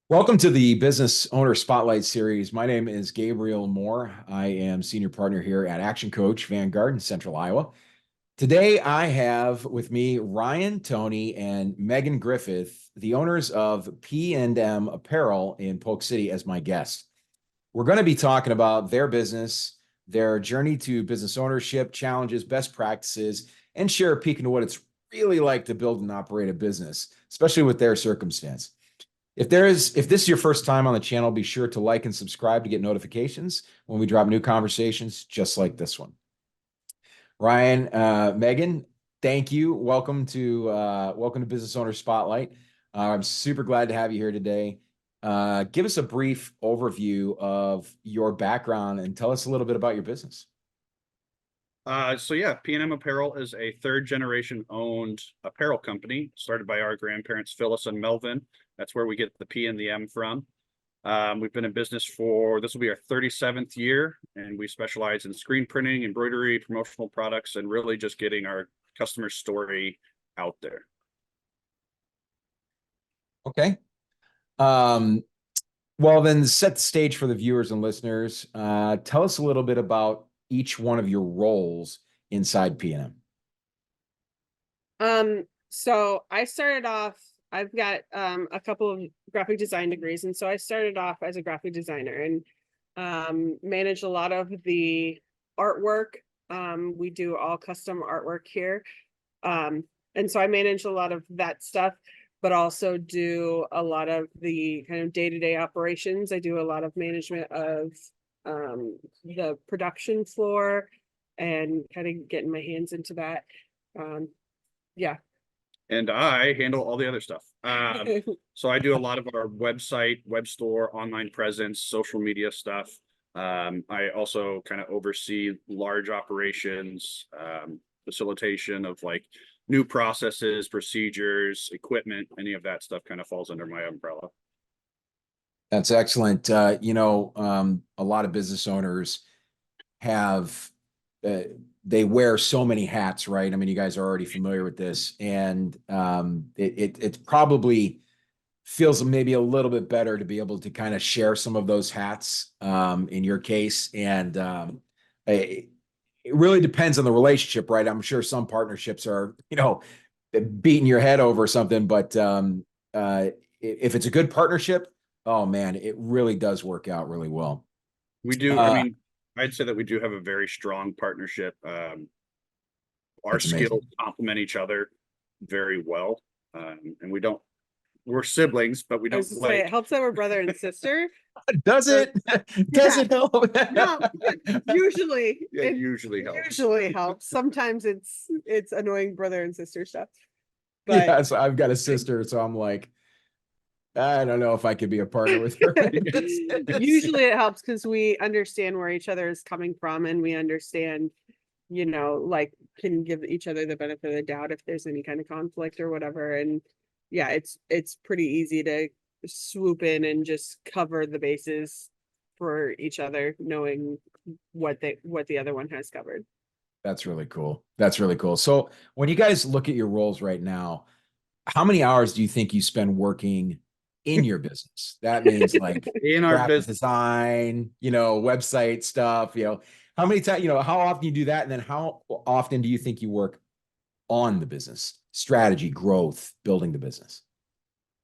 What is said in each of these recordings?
Welcome to the Business Owner Spotlight Series. My name is Gabriel Moore. I am senior partner here at Action Coach Vanguard in Central Iowa. Today, I have with me Ryan, Toney, and Megan Griffith, the owners of P&M Apparel in Polk City, as my guests. We're going to be talking about their business, their journey to business ownership, challenges, best practices, and share a peek into what it's really like to build and operate a business, especially with their circumstance. If this is your first time on the channel, be sure to like and subscribe to get notifications when we drop new conversations just like this one. Ryan, Megan, thank you. Welcome to Business Owner Spotlight. I'm super glad to have you here today. Give us a brief overview of your background and tell us a little bit about your business. P&M Apparel is a third generation owned apparel company started by our grandparents, Phyllis and Melvin. That's where we get the P and the M from. We've been in business this will be our 37th year, and we specialize in screen printing, embroidery, promotional products, and really just getting our customer story out there. Okay. Well, then set the stage for the viewers and listeners. Tell us a little bit about each one of your roles inside P&M. So I started off, I've got a couple of graphic design degrees, and so I started off as a graphic designer and managed a lot of the artwork. We do all custom artwork here. And so I manage a lot of that stuff, but also do a lot of the kind of day-to-day operations. I do a lot of management of the production floor and kind of getting my hands into that. Yeah. And I handle all the other stuff. So I do a lot of our website, web store, online presence, social media stuff. I also kind of oversee large operations, facilitation of like new processes, procedures, equipment, any of that stuff kind of falls under my umbrella. That's excellent. A lot of business owners have they wear so many hats, right? I mean, you guys are already familiar with this, and it probably feels maybe a little bit better to be able to kind of share some of those hats in your case. And it really depends on the relationship, right? I'm sure some partnerships are, beating your head over something, but if it's a good partnership, oh man, it really does work out really well. We do. I mean, I'd say that we do have a very strong partnership. Our skills complement each other very well. And we're siblings, but we don't say it helps that we're brother and sister. Does it? Does it help? No, usually it usually helps. Usually helps. Sometimes it's annoying brother and sister stuff. But yeah, so I've got a sister, so I'm like, I don't know if I could be a partner with her. Usually it helps because we understand where each other is coming from, and we understand, like can give each other the benefit of the doubt if there's any kind of conflict or whatever. And yeah, it's pretty easy to swoop in and just cover the bases for each other, knowing what the other one has covered. That's really cool. That's really cool. So when you guys look at your roles right now, how many hours do you think you spend working in your business? That means like in our business design, website stuff, how many times, how often you do that? And then how often do you think you work on the business strategy, growth, building the business?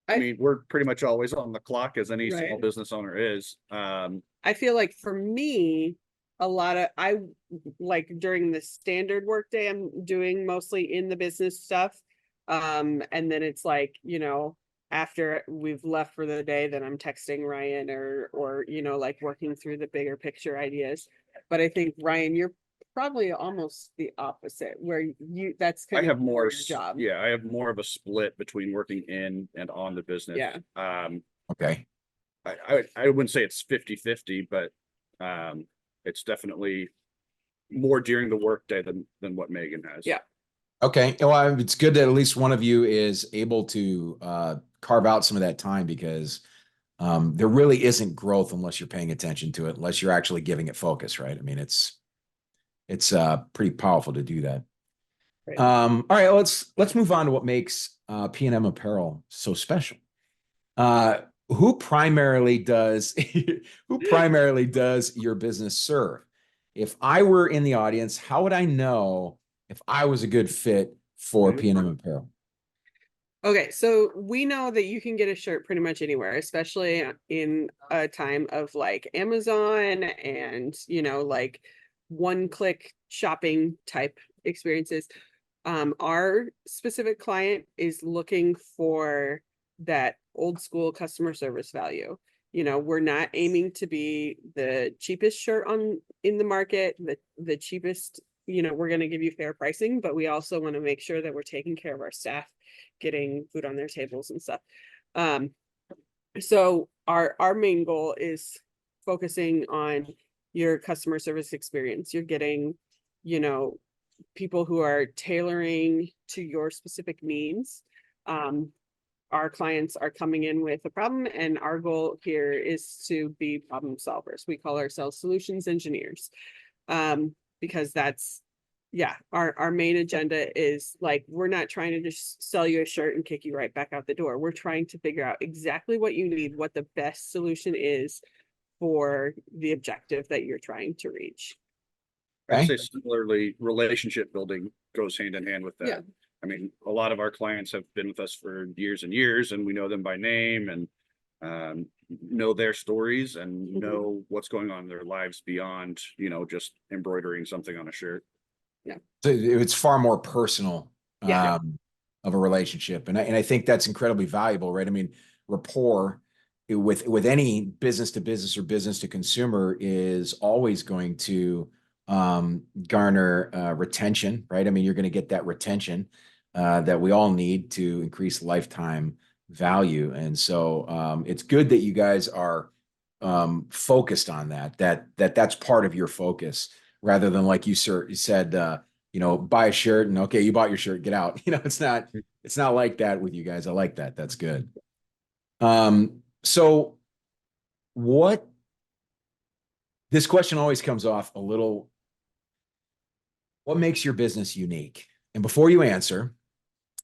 I mean, we're pretty much always on the clock, as any small business owner is. I feel like for me, I like during the standard workday, I'm doing mostly in the business stuff. And then it's like, after we've left for the day, then I'm texting Ryan or like working through the bigger picture ideas. But I think Ryan, you're probably almost the opposite, where that's kind I have more job. Yeah, I have more of a split between working in and on the business. Yeah. Okay. I wouldn't say it's 50-50, but it's definitely more during the workday than what Megan has. Yeah. Okay. Well, it's good that at least one of you is able to carve out some of that time, because there really isn't growth unless you're paying attention to it, unless you're actually giving it focus, right? I mean, it's pretty powerful to do that. Right. All right, let's move on to what makes P&M Apparel so special. who primarily does who primarily does your business serve? If I were in the audience, how would I know if I was a good fit for P&M Apparel? Okay, so we know that you can get a shirt pretty much anywhere, especially in a time of like Amazon and, like one-click shopping type experiences. Our specific client is looking for that old school customer service value. We're not aiming to be the cheapest shirt in the market, the cheapest, we're going to give you fair pricing, but we also want to make sure that we're taking care of our staff, getting food on their tables and stuff. So our main goal is focusing on your customer service experience. You're getting, people who are tailoring to your specific needs. Our clients are coming in with a problem, and our goal here is to be problem solvers. We call ourselves solutions engineers, because that's, our main agenda is like, we're not trying to just sell you a shirt and kick you right back out the door. We're trying to figure out exactly what you need, what the best solution is for the objective that you're trying to reach. I'd say similarly, relationship building goes hand in hand with that. Yeah. I mean, a lot of our clients have been with us for years and years, and we know them by name and know their stories and know what's going on in their lives beyond, just embroidering something on a shirt. Yeah. So it's far more personal of a relationship. And I think that's incredibly valuable, right? I mean, rapport with any business to business or business to consumer is always going to garner retention, right? I mean, you're going to get that retention that we all need to increase lifetime value. And so it's good that you guys are focused on that's part of your focus, rather than, like you said, buy a shirt and okay, you bought your shirt, get out. It's not like that with you guys. I like that. That's good. So this question always comes off a little, what makes your business unique? And before you answer,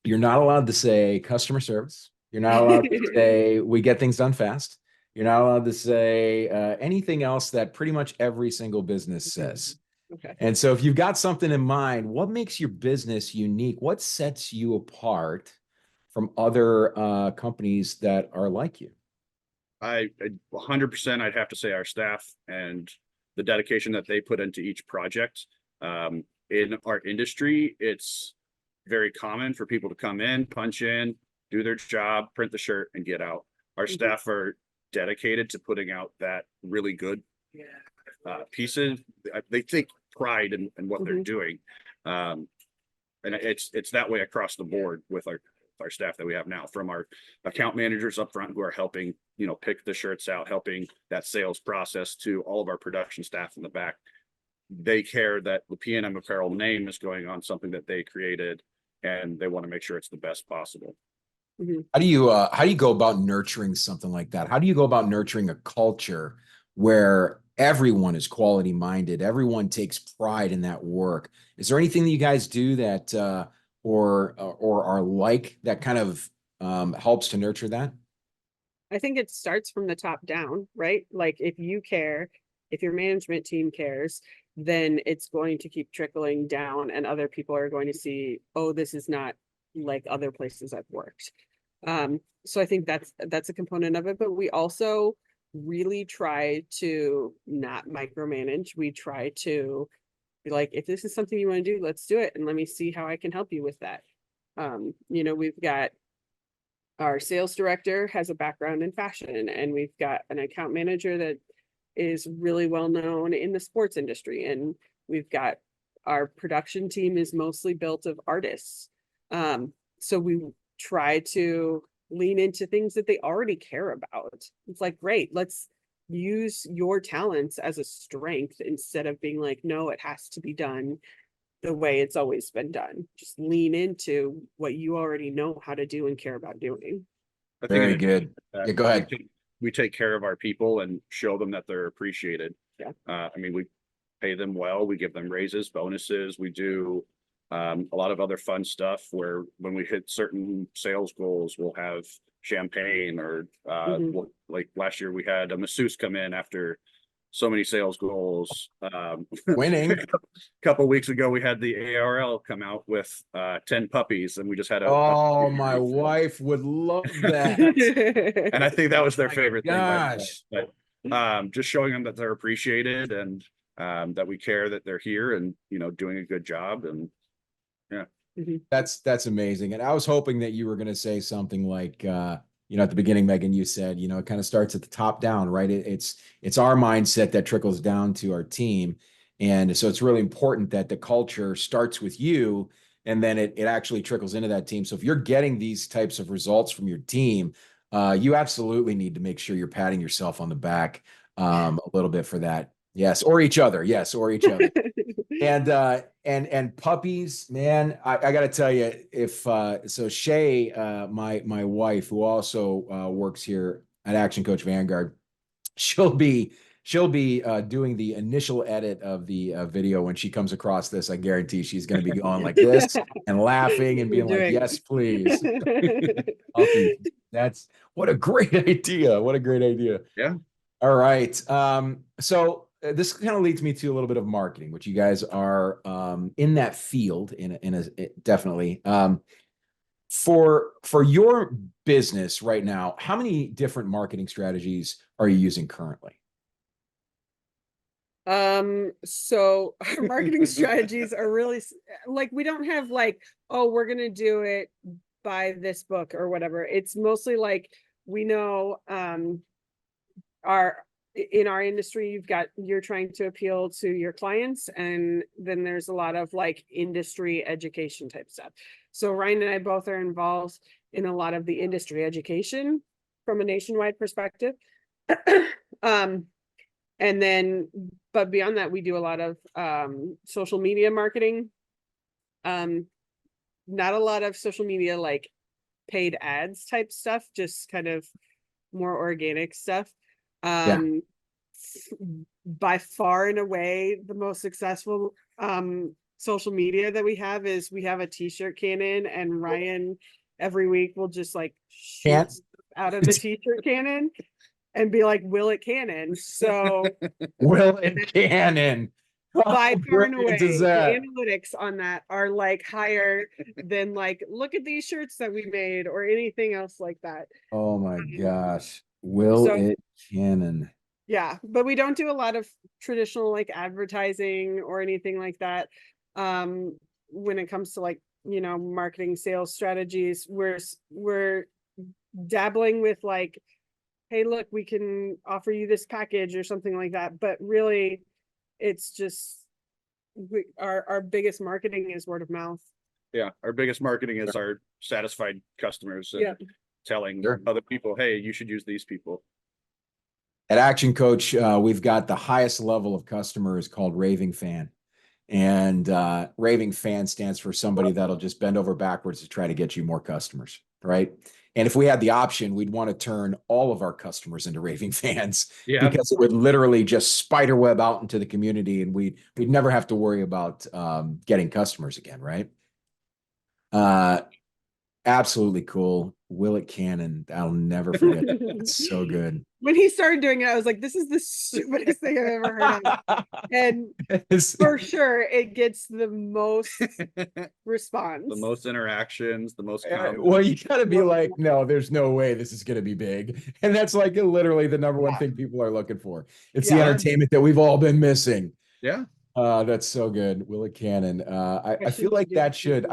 you're not allowed to say customer service. You're not allowed to say we get things done fast. You're not allowed to say anything else that pretty much every single business says. Okay. And so if you've got something in mind, what makes your business unique? What sets you apart from other companies that are like you? I 100%, I'd have to say our staff and the dedication that they put into each project. In our industry, it's very common for people to come in, punch in, do their job, print the shirt, and get out. Our staff are dedicated to putting out that really good pieces. They take pride in what they're doing. And it's that way across the board with our staff that we have now, from our account managers up front who are helping, pick the shirts out, helping that sales process, to all of our production staff in the back. They care that the P&M Apparel name is going on something that they created, and they want to make sure it's the best possible. How do you go about nurturing something like that? How do you go about nurturing a culture where everyone is quality minded, everyone takes pride in that work? Is there anything that you guys do that or are like that kind of helps to nurture that? I think it starts from the top down, right? Like, if you care, if your management team cares, then it's going to keep trickling down, and other people are going to see, oh, this is not like other places I've worked. So I think that's a component of it, but we also really try to not micromanage. We try to be like, if this is something you want to do, let's do it, and let me see how I can help you with that. We've got our sales director has a background in fashion, and we've got an account manager that is really well known in the sports industry, and we've got our production team is mostly built of artists. So we try to lean into things that they already care about. It's like, great, let's use your talents as a strength instead of being like, no, it has to be done the way it's always been done. Just lean into what you already know how to do and care about doing. Very good. Yeah, go ahead. We take care of our people and show them that they're appreciated. Yeah. We pay them well. We give them raises, bonuses. We do a lot of other fun stuff where when we hit certain sales goals, we'll have champagne or Mhm. like last year we had a masseuse come in after so many sales goals. Winning. Couple weeks ago we had the ARL come out with 10 puppies, and we just had a Oh, my wife would love that. and I think that was their My favorite thing by the way. gosh. But just showing them that they're appreciated, and that we care, that they're here and doing a good job. And yeah. Mhm. That's amazing. And I was hoping that you were going to say something like, at the beginning, Megan, you said, it kind of starts at the top down, right? It's our mindset that trickles down to our team. And so it's really important that the culture starts with you, and then it actually trickles into that team. So if you're getting these types of results from your team, you absolutely need to make sure you're patting yourself on the back a little bit for that. Yes, or each other. Yes, or each other. And puppies, man, I got to tell you, if so Shay, my wife, who also works here at Action Coach Vanguard, she'll be doing the initial edit of the video when she comes across this. I guarantee she's going to be going like this and laughing and You're being like, doing. yes, please. Puppies. That's what a great idea. What a great idea. Yeah. All right. So this kind of leads me to a little bit of marketing, which you guys are in that field definitely. For your business right now, how many different marketing strategies are you using currently? So our marketing strategies are really like, we don't have like, oh, we're gonna do it by this book or whatever. It's mostly like, we know our in our industry, you're trying to appeal to your clients, and then there's a lot of like industry education type stuff. So Ryan and I both are involved in a lot of the industry education from a nationwide perspective. And then, but beyond that, we do a lot of social media marketing. Not a lot of social media like paid ads type stuff, just kind of more organic stuff. Yeah. By far and away, the most successful social media that we have is, we have a t-shirt cannon, and Ryan every week will just like shoot Can't. out of the t-shirt cannon and be like, will it cannon? So Will it cannon? by How far and brilliant away, is the that? analytics on that are like higher than like, look at these shirts that we made or anything else like that. Oh my gosh. Will So it cannon? yeah, but we don't do a lot of traditional like advertising or anything like that. When it comes to like, marketing sales strategies, we're dabbling with like, hey, look, we can offer you this package or something like that. But really, it's just our biggest marketing is word of mouth. Yeah, our biggest marketing is our satisfied customers and Yeah. telling Sure. other people, hey, you should use these people. At Action Coach, we've got the highest level of customers called raving fan. And raving fan stands for somebody that'll just bend over backwards to try to get you more customers, right? And if we had the option, we'd want to turn all of our customers into raving fans, Yeah. because it would literally just spider web out into the community, and we'd never have to worry about getting customers again, right? Absolutely cool. Will it cannon? I'll never forget that. It's so good. When he started doing it, I was like, this is the stupidest thing I've ever heard of. And for sure, it gets the most response. The most interactions, the most comments. Well, you gotta be like, no, there's no way this is gonna be big. And that's like literally the number one thing people are looking for. It's the entertainment that we've all been missing. Yeah. That's so good. Will it cannon? I feel like that should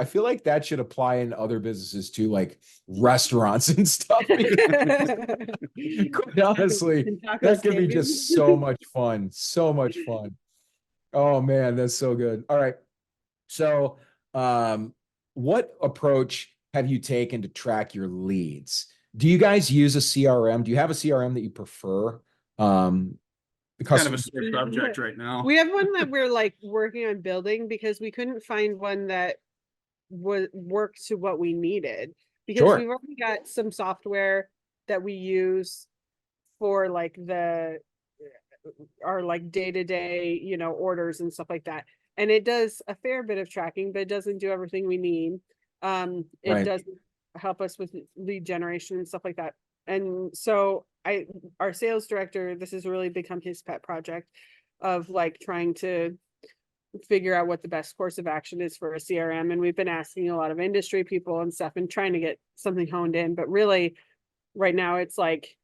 apply in other businesses too, like restaurants and stuff. Quite honestly, that could be just so much fun. So much fun. Oh man, that's so good. All right. So, what approach have you taken to track your leads? Do you guys use a CRM? Do you have a CRM that you prefer? Kind of a sore subject right now. We have one that we're like working on building, because we couldn't find one that would work to what we needed, because Sure. we've already got some software that we use for like our like day-to-day, orders and stuff like that. And it does a fair bit of tracking, but it doesn't do everything we need. It Right. doesn't help us with lead generation and stuff like that. And so our sales director, this has really become his pet project of like trying to figure out what the best course of action is for a CRM. And we've been asking a lot of industry people and stuff and trying to get something honed in. But really, right now, it's like,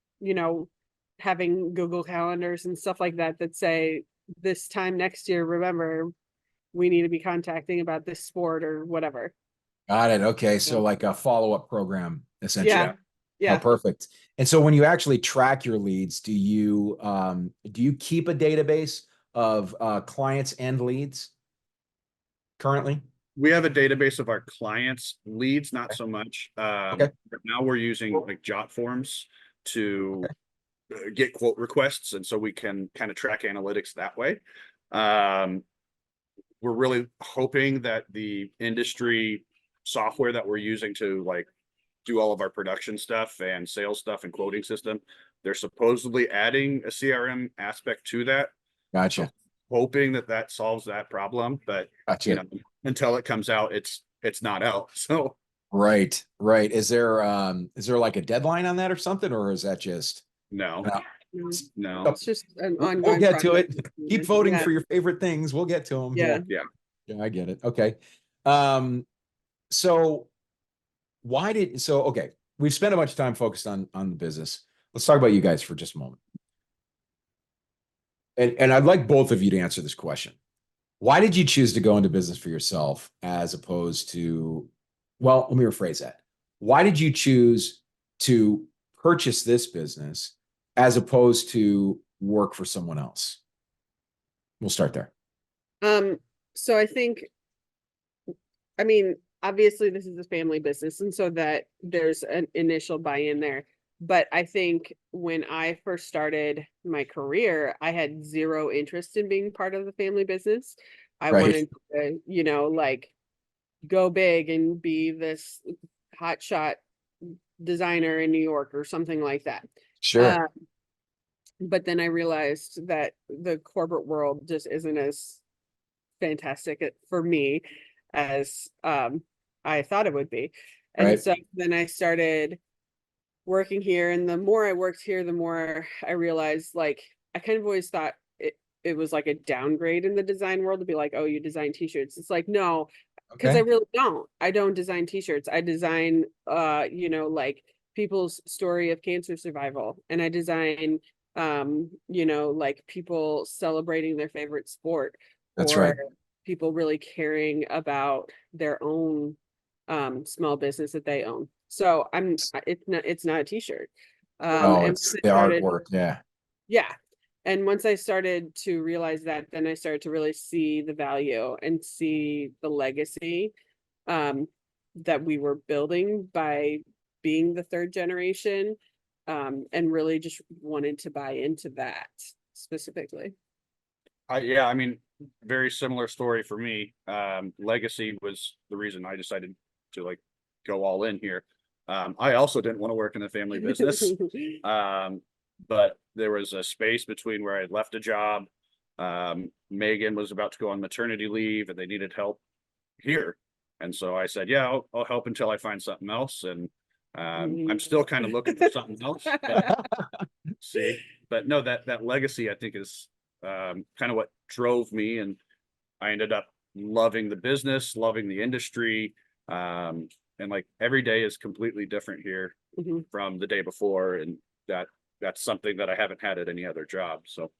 having Google calendars and stuff like that that say this time next year, remember, we need to be contacting about this sport or whatever. Got it. Okay. So like a follow-up program, essentially. Yeah. Oh, Yeah. perfect. And so when you actually track your leads, do you keep a database of clients and leads currently? We have a database of our clients' leads, not so much. Okay. But now we're using like jot forms to get quote requests, and so we can kind of track analytics that way. We're really hoping that the industry software that we're using to like do all of our production stuff and sales stuff and quoting system, they're supposedly adding a CRM aspect to that. Gotcha. Hoping that solves that problem, but Gotcha. until it comes out, it's not out. So right. Is there like a deadline on that or something, or is that just no. It's just an ongoing we'll get to project. it. Keep voting Yeah. for your favorite things. We'll get to them. Yeah. I get it. Okay. So okay, we've spent a bunch of time focused on the business. Let's talk about you guys for just a moment. And I'd like both of you to answer this question. Why did you choose to go into business for yourself as opposed to, well, let me rephrase that. Why did you choose to purchase this business as opposed to work for someone else? We'll start there. So I think, obviously this is a family business, and so that there's an initial buy-in there. But I think when I first started my career, I had zero interest in being part of the family business. I wanted to, like go big and be this hotshot designer in New York or something like that. Sure. But then I realized that the corporate world just isn't as fantastic for me as I thought it would be. And so then I started working here, and the more I worked here, the more I realized, like, I kind of always thought it was like a downgrade in the design world to be like, oh, you design t-shirts. It's like, no, because I don't design t-shirts. I design like people's story of cancer survival, and I design like people celebrating their favorite sport. That's or right. People really caring about their own small business that they own. So it's not a t-shirt. It's the artwork. Yeah. And once I started to realize that, then I started to really see the value and see the legacy that we were building by being the third generation, and really just wanted to buy into that specifically. Very similar story for me. Legacy was the reason I decided to like go all in here. I also didn't want to work in the family business. But there was a space between where I had left a job. Megan was about to go on maternity leave and they needed help here. And so I said, yeah, I'll help until I find something else. And I'm still kind of looking for something else. But no, that legacy, I think, is kind of what drove me. And I ended up loving the business, loving the industry. And like every day is completely different here from the day before. And that's something that I haven't had at any other job. So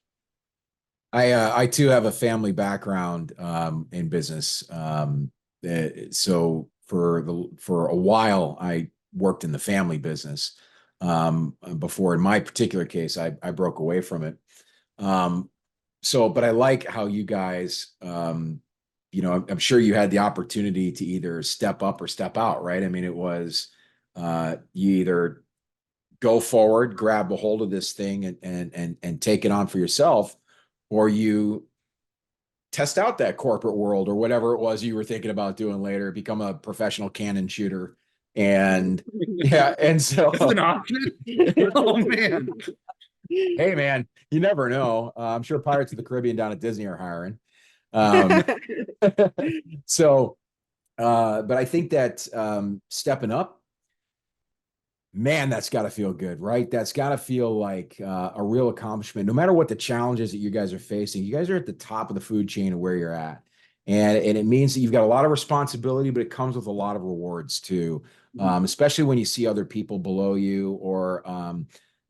I too have a family background in business. So for a while I worked in the family business before. In my particular case, I broke away from it. But I like how you guys, I'm sure you had the opportunity to either step up or step out, right? I mean, it was you either go forward, grab a hold of this thing and take it on for yourself, or you test out that corporate world or whatever it was you were thinking about doing later, become a professional cannon shooter. And so that's an option. Oh man. Hey man, you never know. I'm sure Pirates of the Caribbean down at Disney are hiring. But I think that stepping up Man, that's got to feel good, right? That's got to feel like a real accomplishment. No matter what the challenges that you guys are facing, you guys are at the top of the food chain of where you're at. And it means that you've got a lot of responsibility, but it comes with a lot of rewards too, especially when you see other people below you or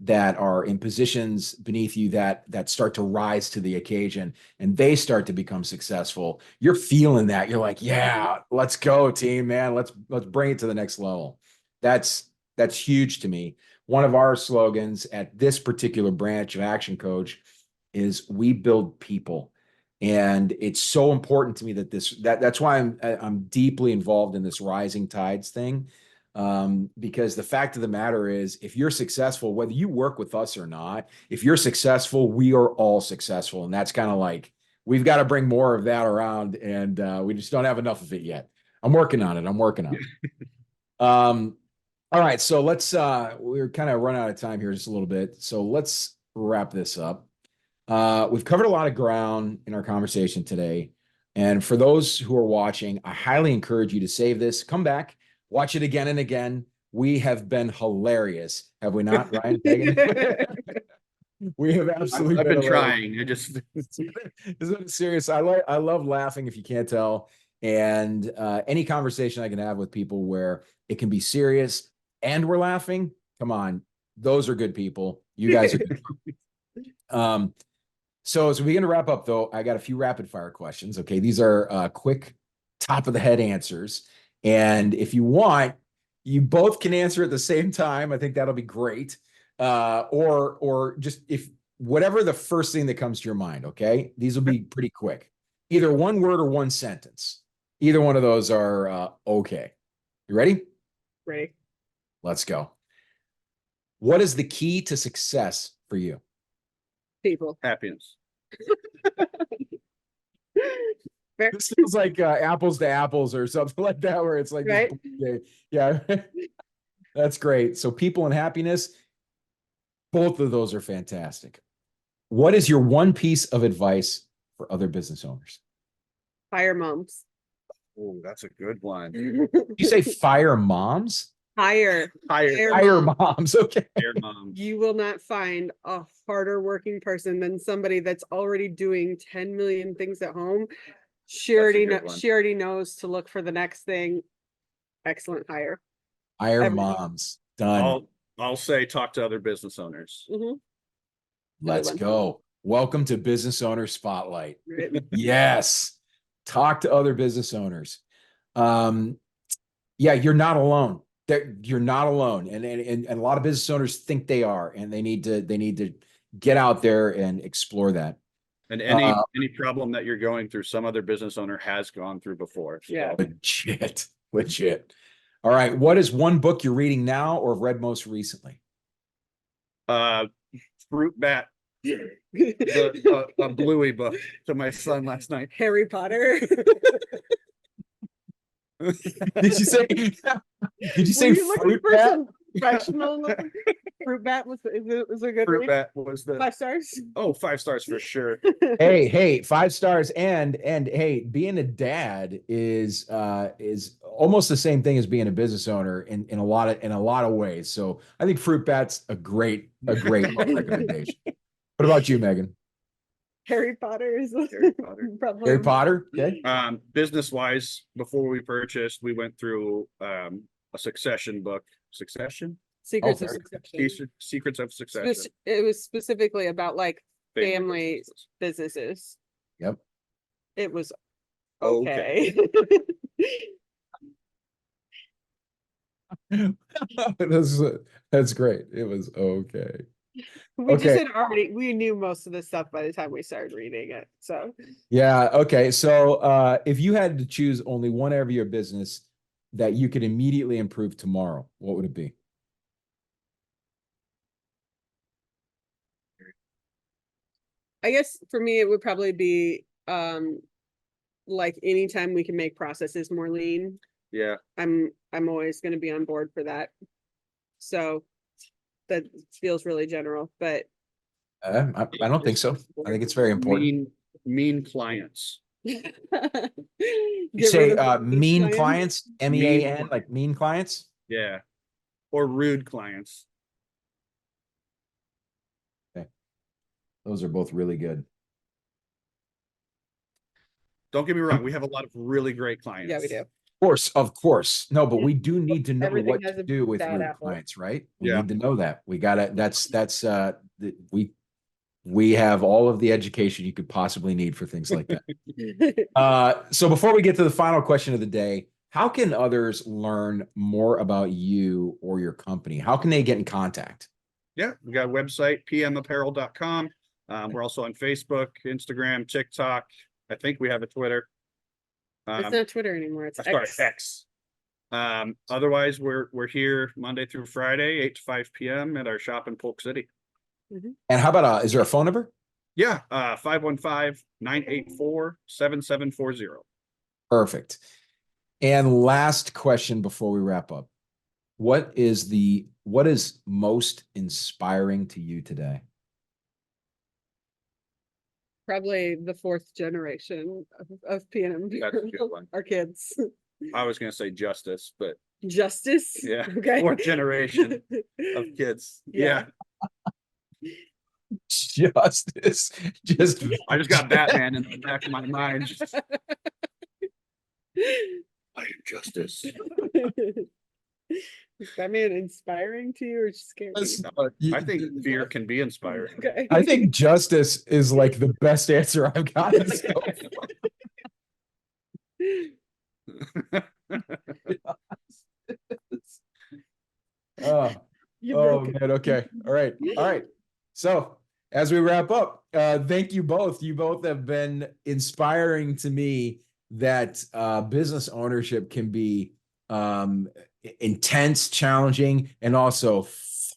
that are in positions beneath you that start to rise to the occasion and they start to become successful. You're feeling that. You're like, yeah, let's go, team, man. Let's bring it to the next level. That's huge to me. One of our slogans at this particular branch of Action Coach is we build people. And it's so important to me that that's why I'm deeply involved in this rising tides thing. Because the fact of the matter is, if you're successful, whether you work with us or not, if you're successful, we are all successful. And that's kind of like, we've got to bring more of that around. And we just don't have enough of it yet. I'm working on it. All right, so let's we're kind of run out of time here just a little bit. So let's wrap this up. We've covered a lot of ground in our conversation today. And for those who are watching, I highly encourage you to save this, come back, watch it again and again. We have been hilarious, have we not, Ryan? Megan? We have absolutely I've been hilarious. trying. I just Isn't it serious? I love laughing, if you can't tell. And any conversation I can have with people where it can be serious and we're laughing, come on, those are good people. You guys are good. So as we begin to wrap up, though, I got a few rapid fire questions. Okay, these are quick, top of the head answers, and if you want, you both can answer at the same time. I think that'll be great. Or just if whatever the first thing that comes to your mind. Okay, these will be pretty quick. Either one word or one sentence. Either one of those are okay. You ready? Ready. Let's go. What is the key to success for you? People. happiness. This feels like apples to apples or something like that, where it's like, right? Yeah, that's great. So people and happiness, both of those are fantastic. What is your one piece of advice for other business owners? Hire moms. Oh, that's a good one. You say fire moms? Hire Hire moms. Okay. Hire moms. You will not find a harder working person than somebody that's already doing 10 million things at home. She already knows to look for the next thing. Excellent hire. Hire moms. Done. I'll say talk to other business owners. Mm-hmm. Let's go. Welcome to Business Owner Spotlight. Yes. Talk to other business owners. Yeah, you're not alone. You're not alone. And a lot of business owners think they are, and they need to get out there and explore that. And any problem that you're going through, some other business owner has gone through before. So. Yeah. Legit. All right. What is one book you're reading now or have read most recently? Fruit Bat. A Bluey book to my son last night. Harry Potter. Did you say Fruit Bat? Professional. Fruit Bat was a good Fruit read. Bat was the 5 stars. Oh, 5 stars for sure. Hey, 5 stars. And hey, being a dad is almost the same thing as being a business owner in a lot of ways. So I think Fruit Bat's a great recommendation. What about you, Megan? Harry Potter is probably Harry Potter. Okay. Business wise, before we purchased, we went through a Succession book. Succession? Secrets of Succession. Secrets of Succession. It was specifically about like family businesses. Yep. It was okay. That's great. It was okay. We knew most of the stuff by the time we started reading it. So yeah, okay. So if you had to choose only one area of your business that you could immediately improve tomorrow, what would it be? I guess for me it would probably be like anytime we can make processes more lean. Yeah. I'm always going to be on board for that. So that feels really general, but I don't think so. I think it's very important. Mean clients. You say mean clients, MEAN, like mean clients? Yeah. or rude clients. Those are both really good. Don't get me wrong, we have a lot of really great clients. Yeah, we do. Of course. No, but we do need to know Everything what has to a do with bad rude apple. clients, right? We Yeah. need to know that. We gotta, we have all of the education you could possibly need for things like that. So before we get to the final question of the day, how can others learn more about you or your company? How can they get in contact? Yeah, we got a website, pmapparel.com. We're also on Facebook, Instagram, TikTok. I think we have a Twitter. It's not Twitter anymore. It's sorry, X. X. Otherwise, we're here Monday through Friday, 8 to 5 p.m. at our shop in Polk City. And how about, is there a phone number? Yeah, 515-984-7740. Perfect. And last question before we wrap up. What is most inspiring to you today? Probably the fourth generation of P&M. That's a good one. Our kids. I was gonna say justice, but Justice. yeah, Okay. fourth generation of kids. Yeah. Justice. I just got Batman in the back of my mind. I am justice. Is Batman inspiring to you or scary? I think fear can be inspiring. Okay. I think justice is like the best answer I've gotten. Oh, man. Okay. All right. So as we wrap up, thank you both. You both have been inspiring to me that business ownership can be intense, challenging, and also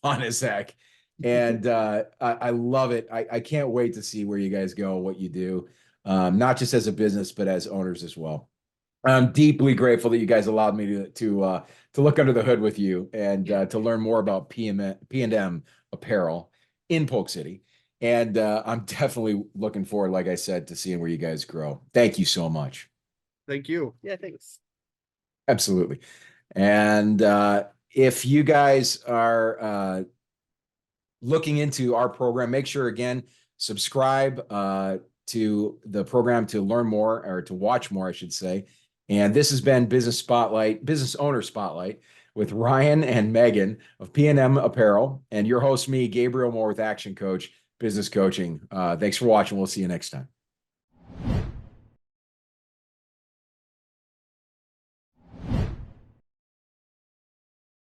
fun as heck. And I love it. I can't wait to see where you guys go, what you do, not just as a business, but as owners as well. I'm deeply grateful that you guys allowed me to look under the hood with you and to learn more about P&M Apparel in Polk City. And I'm definitely looking forward, like I said, to seeing where you guys grow. Thank you so much. Thank you. Yeah, thanks. Absolutely. And if you guys are looking into our program, make sure, again, subscribe to the program to learn more, or to watch more, I should say. And this has been Business Owner Spotlight with Ryan and Megan of P&M Apparel, and your host, me, Gabriel Moore with Action Coach Business Coaching. Thanks for watching. We'll see you next time.